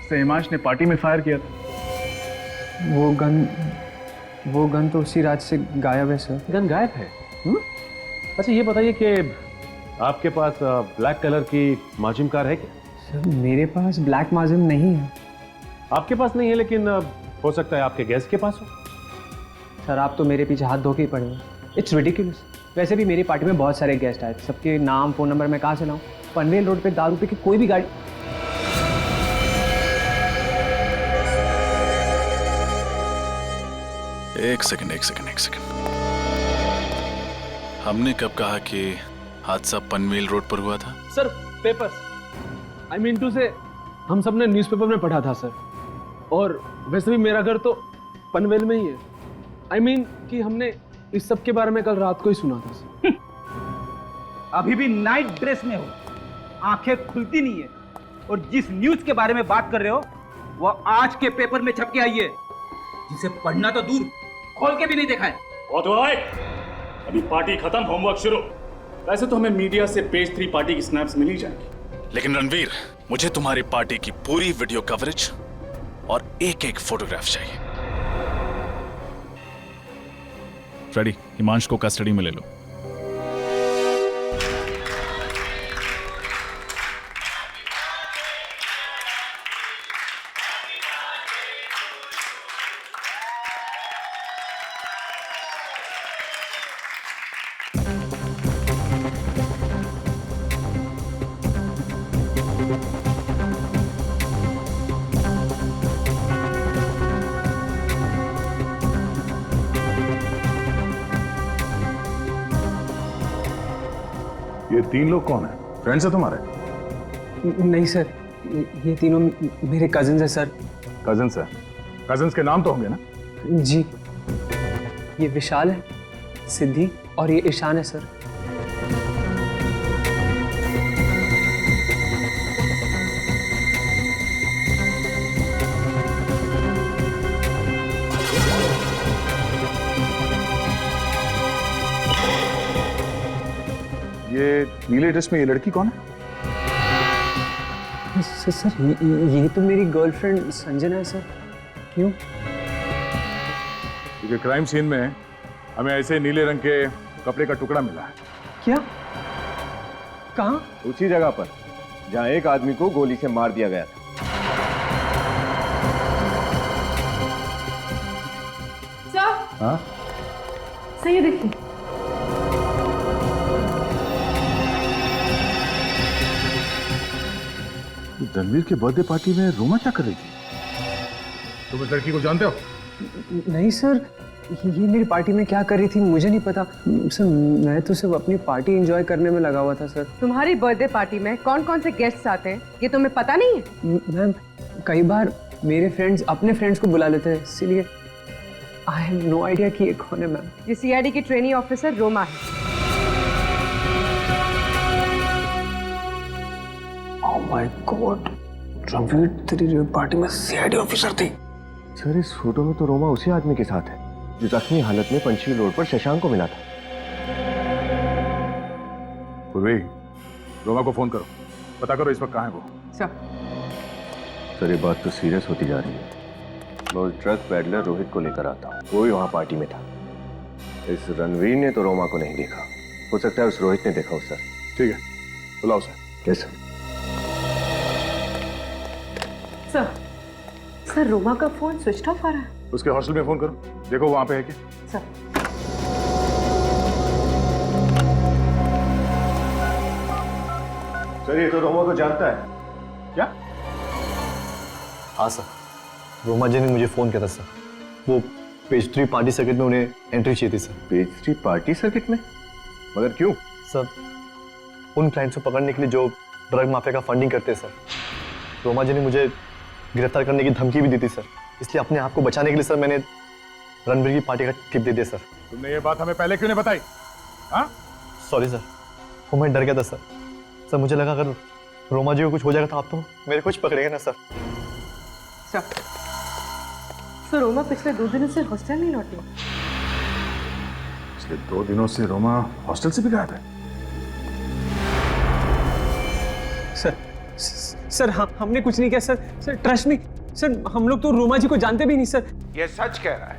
से हिमांश ने पार्टी में फायर किया था। वो गन तो उसी रात से गायब है सर। गन गायब है? अच्छा, ये बताइए कि आपके पास ब्लैक कलर की माजिम कार है क्या? सर मेरे पास ब्लैक माजिम नहीं है। आपके पास नहीं है, लेकिन हो सकता है आपके गेस्ट के पास हो। सर आप तो मेरे पीछे हाथ धो के ही पड़े हो। It's ridiculous. वैसे भी मेरी पार्टी में बहुत सारे गेस्ट आए, सबके नाम फ़ोन नंबर मैं कहाँ से लाऊं? पनवेल रोड पे दारू पी के कोई भी गाड़ी। एक सेकंड। हमने कब कहा कि हादसा पनवेल रोड पर हुआ था? Sir papers, I mean to say हम सब ने न्यूज़पेपर में पढ़ा था सर, और वैसे भी मेरा घर तो पनवेल में ही है। I mean कि हमने इस सब के बारे में कल रात को ही सुना था सर। अभी भी नाइट ड्रेस में हो, आंखें खुलती नहीं है, और जिस न्यूज के बारे में बात कर रहे हो वो आज के पेपर में छप के आई है, जिसे पढ़ना तो दूर खोल के भी नहीं देखा है। बहुत हुआ भाई, अभी पार्टी खत्म, होमवर्क शुरू। वैसे तो हमें मीडिया से पेज 3 पार्टी की स्नैप्स मिल ही जाएंगी, लेकिन रणवीर, मुझे तुम्हारी पार्टी की पूरी वीडियो कवरेज और एक एक फोटोग्राफ चाहिए। फ्रेडी, हिमांशु को कस्टडी में ले लो। ये 3 लोग कौन है? फ्रेंड्स है तुम्हारे? नहीं सर, ये तीनों मेरे कजिन्स हैं सर। कजिन्स है? कजिन्स के नाम तो होंगे ना? जी, ये विशाल है, सिद्धि और ये ईशान है सर। ये नीले ड्रेस में ये लड़की कौन है? सर ये तो मेरी गर्लफ्रेंड संजना है सर। क्यों? क्योंकि क्राइम सीन में हमें ऐसे नीले रंग के कपड़े का टुकड़ा मिला है। क्या? कहाँ? उसी जगह पर जहाँ एक आदमी को गोली से मार दिया गया था। सर, हाँ? सही है, देखिए। रणवीर के बर्थडे पार्टी में रोमा क्या कर रही थी? तुम इस लड़की को जानते हो? नहीं सर, ये मेरी पार्टी में क्या कर रही थी मुझे नहीं पता सर। मैं तो सिर्फ अपनी पार्टी एंजॉय करने में लगा हुआ था सर। तुम्हारी बर्थडे पार्टी में कौन कौन से गेस्ट्स आते हैं ये तुम्हें पता नहीं है? मैम, कई बार मेरे फ्रेंड्स अपने फ्रेंड्स को बुला लेते हैं, इसीलिए आई हैव नो आइडिया कि ये कौन है मैम। ये सीआईडी की ट्रेनी ऑफिसर रोमा है। ओह माय गॉड, रणवीर तेरी पार्टी में सीआईडी ऑफिसर थी? सर, इस फोटो में तो रोमा उसी आदमी के साथ है जो जख्मी हालत में पंचशील रोड पर शशांक को मिला था। पूर्वी, रोमा को फोन करो, पता करो इस वक्त कहाँ है वो। सर, ये बात तो सीरियस होती जा रही है। मैं उस ड्रग पैडलर रोहित को लेकर आता हूँ, वो भी वहाँ पार्टी में था। इस रणवीर ने तो रोमा को नहीं देखा, हो सकता है उस रोहित ने देखा हो सर। ठीक है, बुलाओ sir. Yes sir. Sir, Roma का फोन स्विच ऑफ आ रहा है। उसके हॉस्टल में फोन करो, देखो वहां पे है क्या। सर, सर, ये तो रोमा को जानता है क्या? हाँ सर, रोमा जी ने मुझे फोन किया था सर। वो पेज 3 पार्टी सर्किट में उन्हें एंट्री चाहिए थी सर। पेज 3 पार्टी सर्किट में? मगर क्यों? सर, उन क्लाइंट्स को पकड़ने के लिए जो ड्रग माफिया का फंडिंग करते हैं सर। रोमा जी ने मुझे गिरफ्तार करने की धमकी भी दी थी सर, इसलिए अपने आप को बचाने के लिए सर मैंने रणवीर की पार्टी का टिप दे दिया सर। तुमने ये बात हमें पहले क्यों नहीं बताई? हाँ? सॉरी सर, वो मैं डर गया था सर। सर, मुझे लगा अगर रोमा जी को कुछ हो जाएगा तो आप तो मेरे कुछ पकड़ेगा ना सर। सर, रोमा पिछले 2 दिनों से हॉस्टल नहीं लौटी। पिछले 2 दिनों से रोमा हॉस्टल से भी गायब है। सर, हमने कुछ नहीं किया sir. Sir, trust me sir, हम लोग तो रोमा जी को जानते भी नहीं सर। ये सच कह रहा है?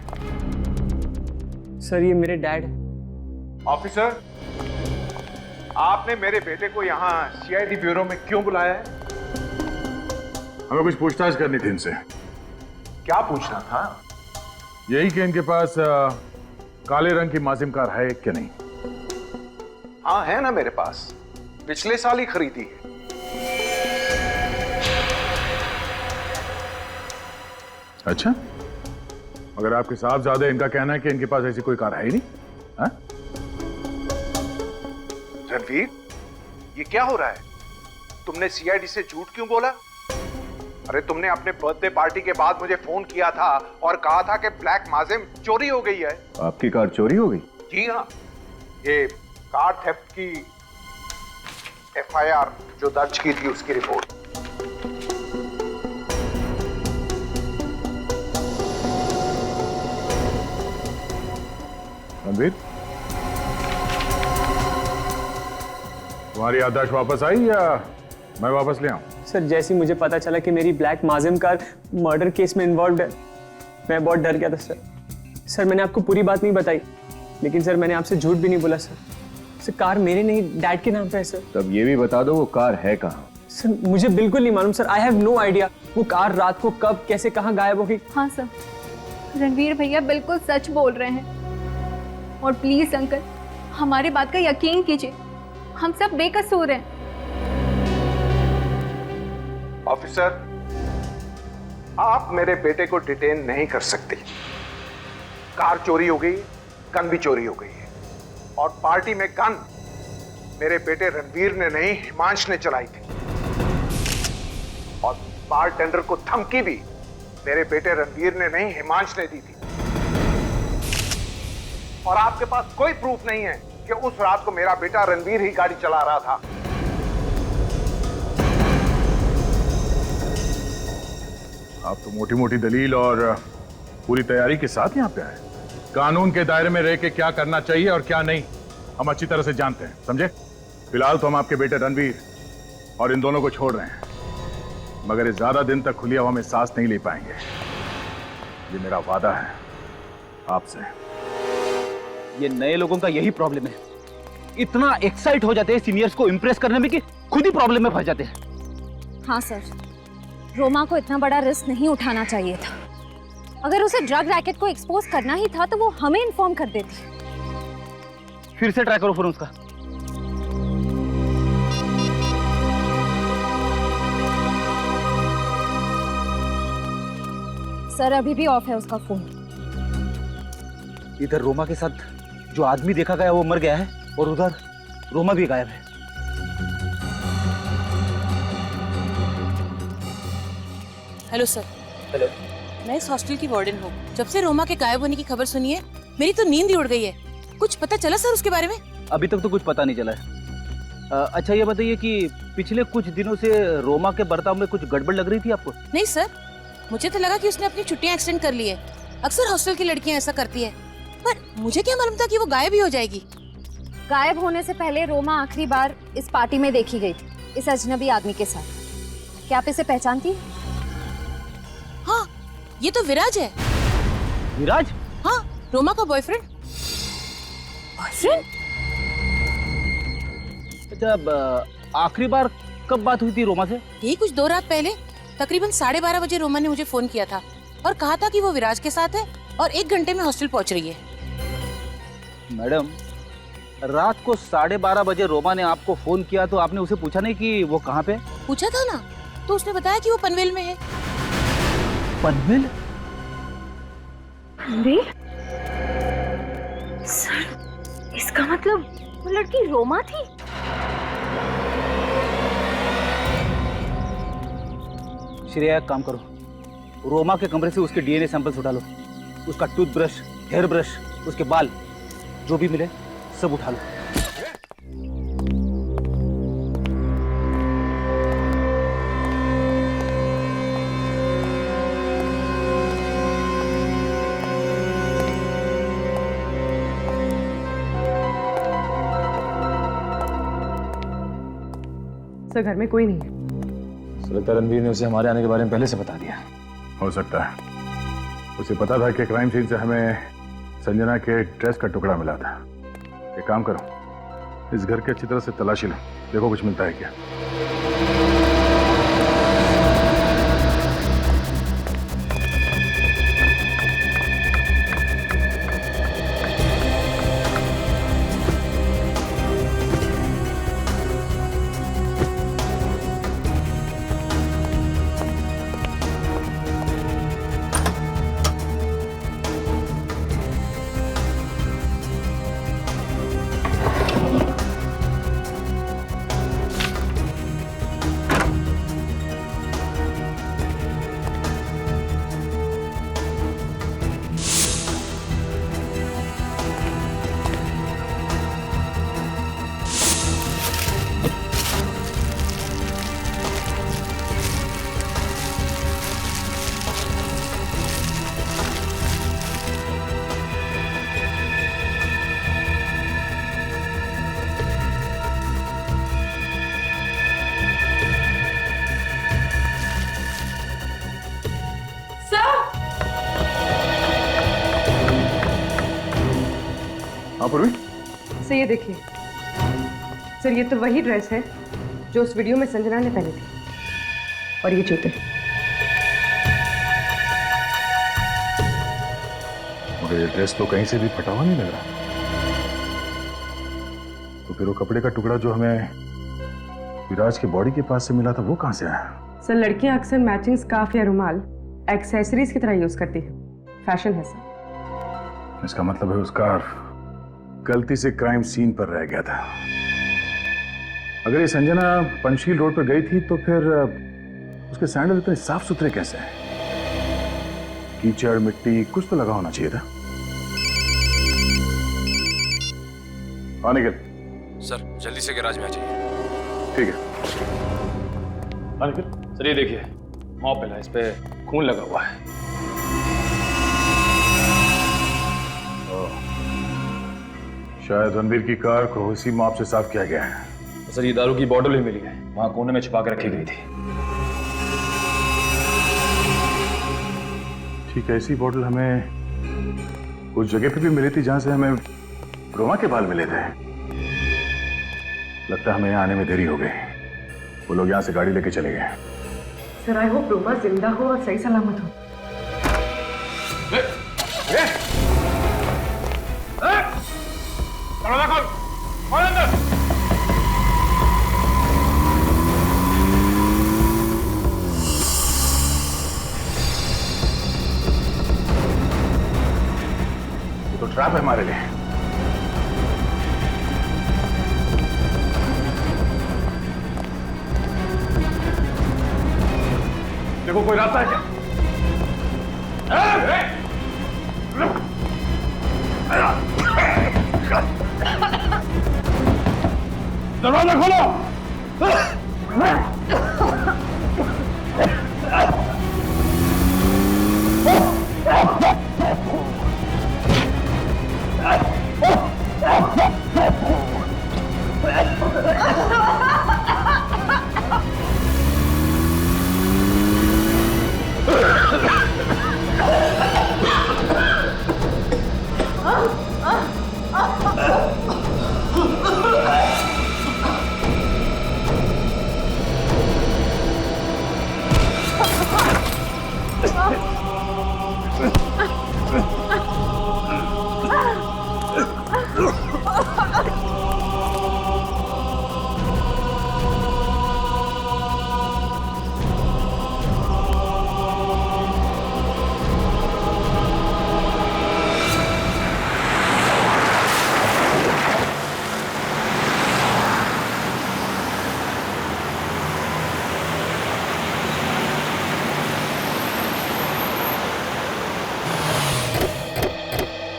सर, ये मेरे डैड है। ऑफिसर, आपने मेरे बेटे को यहाँ सीआईडी ब्यूरो में क्यों बुलाया है? हमें कुछ पूछताछ करनी थी इनसे। क्या पूछना था? यही कि इनके पास काले रंग की माजिम कार है क्या नहीं? हाँ, है ना मेरे पास, पिछले साल ही खरीदी है। अच्छा, मगर आपके साहबजादे इनका कहना है कि इनके पास ऐसी कोई कार है ही नहीं। हाँ? रणवीर, ये क्या हो रहा है? तुमने सीआईडी से झूठ क्यों बोला? अरे तुमने अपने बर्थडे पार्टी के बाद मुझे फोन किया था और कहा था कि ब्लैक माजिम चोरी हो गई है। आपकी कार चोरी हो गई? जी हाँ, ये कार थेफ्ट की एफआईआर जो दर्ज की थी उसकी रिपोर्ट। रणवीर, तुम्हारी याददाश्त वापस आई या मैं वापस ले आऊं? सर जैसे ही मुझे पता चला कि मेरी ब्लैक माजिम कार मर्डर केस में इन्वॉल्व है, मैं बहुत डर गया था सर। मैंने आपको पूरी बात नहीं बताई, लेकिन सर मैंने आपसे झूठ भी नहीं बोला सर। कार मेरे नहीं, डैड के नाम पे है सर। तब ये भी बता दो वो कार है कहाँ? सर मुझे बिल्कुल नहीं मालूम sir. I have no idea वो कार रात को कब कैसे कहाँ गायब हो गई। हाँ सर, रणवीर भैया बिल्कुल सच बोल रहे हैं। और प्लीज अंकल, हमारी बात का यकीन कीजिए, हम सब बेकसूर हैं। ऑफिसर, आप मेरे बेटे को डिटेन नहीं कर सकते। कार चोरी हो गई, गन भी चोरी हो गई है, और पार्टी में गन मेरे बेटे रणवीर ने नहीं, हिमांश ने चलाई थी। और बारटेंडर को धमकी भी मेरे बेटे रणवीर ने नहीं, हिमांश ने दी थी। और आपके पास कोई प्रूफ नहीं है कि उस रात को मेरा बेटा रणवीर ही गाड़ी चला रहा था। आप तो मोटी मोटी दलील और पूरी तैयारी के साथ यहाँ पे आए। कानून के दायरे में रह के क्या करना चाहिए और क्या नहीं हम अच्छी तरह से जानते हैं, समझे? फिलहाल तो हम आपके बेटे रणवीर और इन दोनों को छोड़ रहे हैं, मगर ये ज्यादा दिन तक खुली हवा में सांस नहीं ले पाएंगे। ये मेरा वादा है आपसे। ये नए लोगों का यही प्रॉब्लम है, इतना एक्साइट हो जाते हैं सीनियर्स को इम्प्रेस करने में कि खुद ही प्रॉब्लम में फंस जाते हैं। हाँ सर, रोमा को इतना बड़ा रिस्क नहीं उठाना चाहिए था। अगर उसे ड्रग रैकेट को एक्सपोज करना ही था तो वो हमें इन्फॉर्म कर देती। फिर से ट्राई करो फोन उसका। सर अभी भी ऑफ है उसका फोन। इधर रोमा के साथ जो आदमी देखा गया वो मर गया है, और उधर रोमा भी गायब है। Hello sir. हेलो, मैं इस हॉस्टल की वार्डन हूँ। जब से रोमा के गायब होने की खबर सुनी है, मेरी तो नींद ही उड़ गई है। कुछ पता चला सर उसके बारे में? अभी तक तो कुछ पता नहीं चला है। अच्छा ये बताइए कि पिछले कुछ दिनों से रोमा के बर्ताव में कुछ गड़बड़ लग रही थी आपको? नहीं सर, मुझे तो लगा कि उसने अपनी छुट्टियां एक्सटेंड कर ली है। अक्सर हॉस्टल की लड़कियां ऐसा करती है, पर मुझे क्या मालूम था कि वो गायब ही हो जाएगी। गायब होने से पहले रोमा आखिरी बार इस पार्टी में देखी गई थी, इस अजनबी आदमी के साथ। क्या आप इसे पहचानती? हाँ, ये तो विराज है। विराज? हाँ, रोमा का बॉयफ्रेंड। बॉयफ्रेंड? जब आखिरी बार कब बात हुई थी रोमा से? यही कुछ 2 रात पहले, तकरीबन 12:30 बजे रोमा ने मुझे फोन किया था और कहा था कि वो विराज के साथ है और 1 घंटे में हॉस्टल पहुंच रही है। मैडम, रात को 12:30 बजे रोमा ने आपको फोन किया तो आपने उसे पूछा नहीं कि वो कहाँ पे? पूछा था ना, तो उसने बताया कि वो पनवेल में है। पनवेल? सर, इसका मतलब वो लड़की रोमा थी? श्रेया एक काम करो, रोमा के कमरे से उसके डीएनए सैंपल्स उठा लो। उसका टूथब्रश, हेयर ब्रश, उसके बाल, जो भी मिले सब उठा लो। सर घर में कोई नहीं है। लगता है रणवीर ने उसे हमारे आने के बारे में पहले से बता दिया। हो सकता है उसे पता था कि क्राइम सीन से हमें संजना के ड्रेस का टुकड़ा मिला था। एक काम करो, इस घर की अच्छी तरह से तलाशी लो, देखो कुछ मिलता है क्या। हाँ पूर्वी, सर ये देखिए सर, ये तो वही ड्रेस है जो उस वीडियो में संजना ने पहनी थी, और ये जूते। मगर ये ड्रेस तो कहीं से भी फटा हुआ नहीं लग रहा। तो फिर वो कपड़े का टुकड़ा जो हमें विराज के बॉडी के पास से मिला था वो कहाँ से आया? सर लड़कियां अक्सर मैचिंग स्कार्फ या रुमाल एक्सेसरीज की तरह यूज करती है, फैशन है सर। इसका मतलब है वो स्कार्फ गलती से क्राइम सीन पर रह गया था। अगर ये संजना पंचशील रोड पर गई थी तो फिर उसके सैंडल इतने साफ सुथरे कैसे हैं? कीचड़ मिट्टी कुछ तो लगा होना चाहिए था। हाँ निखिल। सर जल्दी से गैराज में आ जाइए। ठीक है। हाँ निखिल। सर ये देखिए मॉप मिला, इस पे खून लगा हुआ है। शायद रणवीर की कार को उसी मॉप से साफ किया गया है। सर ये दारू की बॉटल भी मिली है, वहां कोने में छुपा कर रखी गई थी। ठीक है, ऐसी बॉटल हमें उस जगह पे भी मिली थी जहां से हमें रोमा के बाल मिले थे। लगता है हमें यहाँ आने में देरी हो गई। वो लोग यहाँ से गाड़ी लेके चले गए। सर आई होप रोमा जिंदा हो और सही सलामत हो। दरवाजा खोल, खोल अंदर। ये तो ट्रैप है हमारे लिए। देखो कोई रास्ता है क्या? दरवाजा खोलो।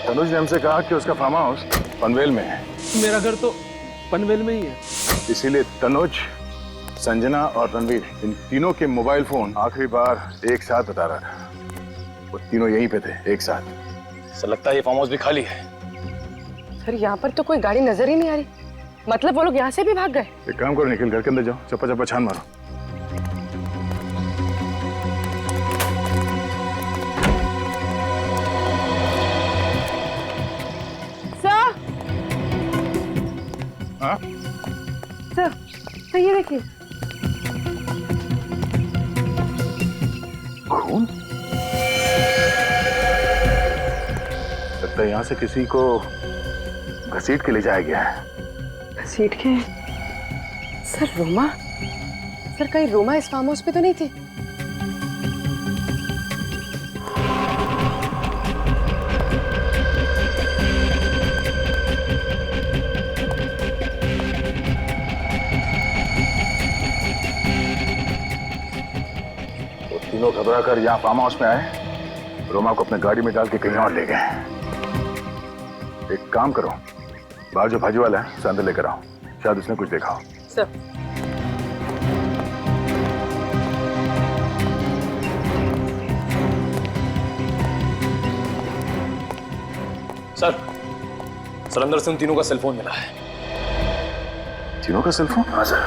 तनुज ने हमसे कहा कि उसका फार्म हाउस पनवेल में है। मेरा घर तो पनवेल में ही है। इसीलिए तनुज, संजना और रणवीर इन तीनों के मोबाइल फोन आखिरी बार एक साथ बता रहा था। वो तीनों यहीं पे थे एक साथ। सर लगता है ये फार्म हाउस भी खाली है। सर यहाँ पर तो कोई गाड़ी नजर ही नहीं आ रही, मतलब वो लोग यहाँ से भी भाग गए। एक काम करो निखिल, घर के अंदर जाओ, चप्पा चप्पा छान मारो। सर सर ये देखिए खून। लगता है यहाँ से किसी को घसीट के ले जाया गया है। घसीट के? सर रोमा, सर कहीं रोमा इस फार्म हाउस पे तो नहीं थी? तीनों घबरा कर यहाँ फार्म हाउस में आए, रोमा को अपने गाड़ी में डाल के कहीं और ले गए। एक काम करो, बाहर जो भाजी वाला है उसे अंदर लेकर आओ, शायद उसने कुछ देखा हो। सर सर अंदर से उन तीनों का सेलफोन मिला है। तीनों का सेलफोन? हाँ सर।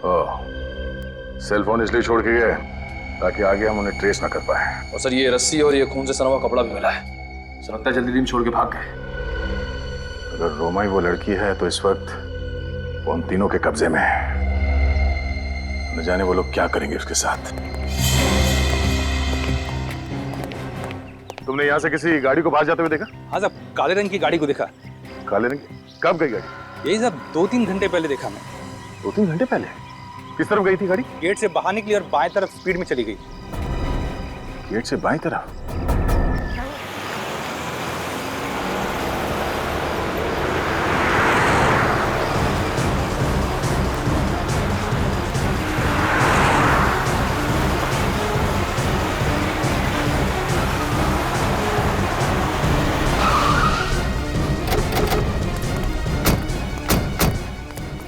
ओह, सेलफोन इसलिए छोड़ के गए ताकि आगे हम उन्हें ट्रेस ना कर पाए। और सर ये रस्सी और ये खून से सना हुआ कपड़ा भी मिला है। सर लगता है जल्दी दिन छोड़ के भाग गए। अगर रोमा ही वो लड़की है तो इस वक्त वो हम तीनों के कब्जे में है। न जाने वो लोग क्या करेंगे उसके साथ। तुमने यहाँ से किसी गाड़ी को बाहर जाते हुए देखा? हाँ साहब, काले रंग की गाड़ी को देखा। काले रंग की? कब गई गाड़ी? यही साहब 2-3 घंटे पहले देखा मैं। 2-3 घंटे पहले? किस तरफ गई थी गाड़ी? गेट से बाहर निकली और बाएं तरफ स्पीड में चली गई। गेट से बाएं तरफ?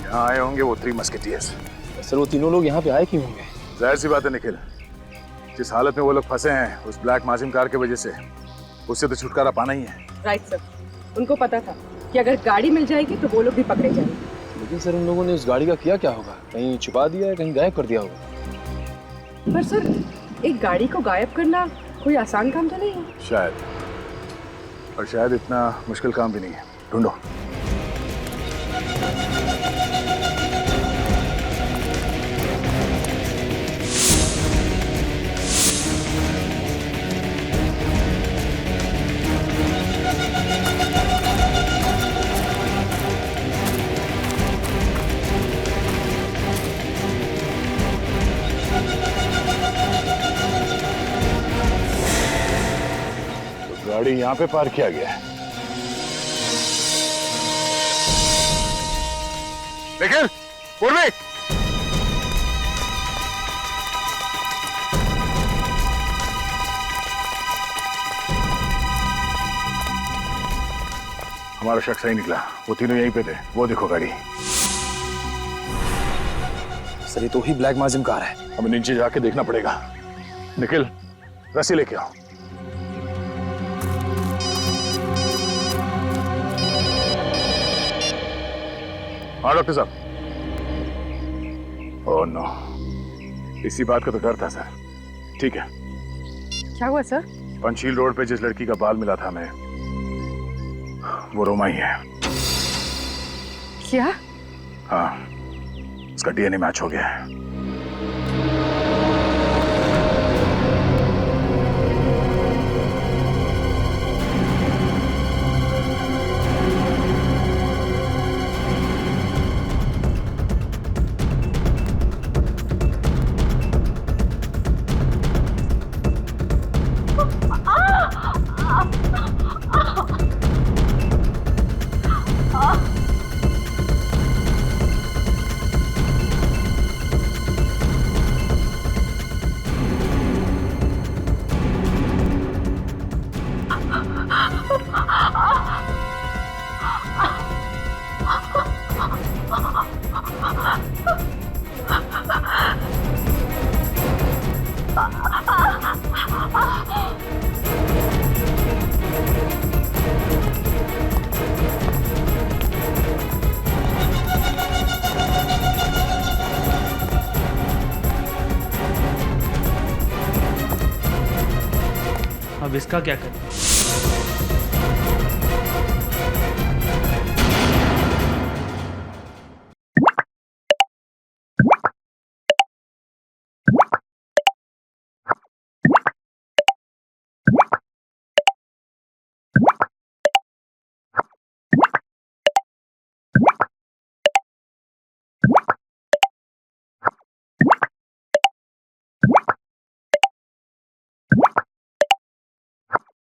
यहाँ आए होंगे वो 3 मस्केटियर्स। सर वो तीनों लोग यहाँ पे आए क्यों होंगे? जाहिर सी बात है निखिल, जिस हालत में वो लोग फंसे हैं उस ब्लैक माजिम कार की वजह से, उससे तो छुटकारा पाना ही है। राइट सर, उनको पता था कि अगर गाड़ी मिल जाएगी तो वो लोग भी पकड़े जाएंगे। लेकिन सर उन लोगों ने उस गाड़ी का किया क्या होगा? कहीं छुपा दिया है, कहीं गायब कर दिया होगा। पर सर एक गाड़ी को गायब करना कोई आसान काम तो नहीं है। शायद, और शायद इतना मुश्किल काम भी नहीं है। ढूंढो। गाड़ी यहाँ पे पार्क किया गया है। निखिल, पूर्वी, हमारा शक सही निकला। वो तीनों यहीं पे थे। वो देखो गाड़ी। सर ये तो ही ब्लैक माजिम कार है। हमें नीचे जाके देखना पड़ेगा। निखिल, रस्सी लेके आओ। हाँ डॉक्टर साहब। ओह नो, इसी बात का तो डर था सर। ठीक है। क्या हुआ सर? पंचशील रोड पे जिस लड़की का बाल मिला था हमें, वो रोमा ही है। क्या? हाँ, उसका डीएनए मैच हो गया है। अब इसका क्या करें?